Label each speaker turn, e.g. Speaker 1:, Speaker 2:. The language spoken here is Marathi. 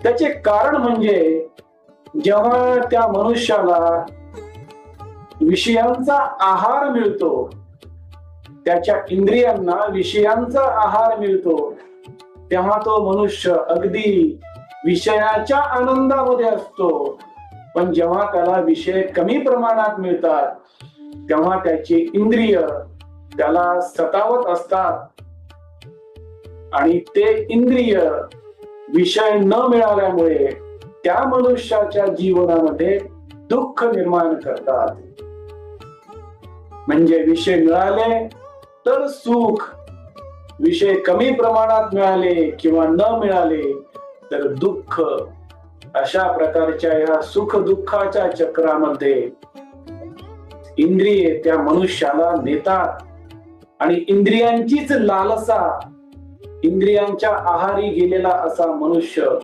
Speaker 1: त्याचे कारण म्हणजे जेव्हा त्या मनुष्याला विषयांचा आहार मिळतो, त्याच्या इंद्रियांना विषयांचा आहार मिळतो, तेव्हा तो मनुष्य अगदी विषयाच्या आनंदामध्ये असतो. पण जेव्हा त्याला विषय कमी प्रमाणात मिळतात, तेव्हा त्याची इंद्रिय त्याला सतावत असतात आणि ते इंद्रिय विषय न मिळाल्यामुळे त्या मनुष्याच्या जीवनामध्ये दुःख निर्माण करतात. म्हणजे विषय मिळाले तर सुख, विषय कमी प्रमाणात मिळाले किंवा न मिळाले तर दुःख. अशा प्रकारच्या या सुख दुःखाच्या चक्रामध्ये इंद्रिये त्या मनुष्याला नेतात आणि इंद्रियांचीच लालसा, इंद्रियांच्या आहारी गेलेला असा मनुष्य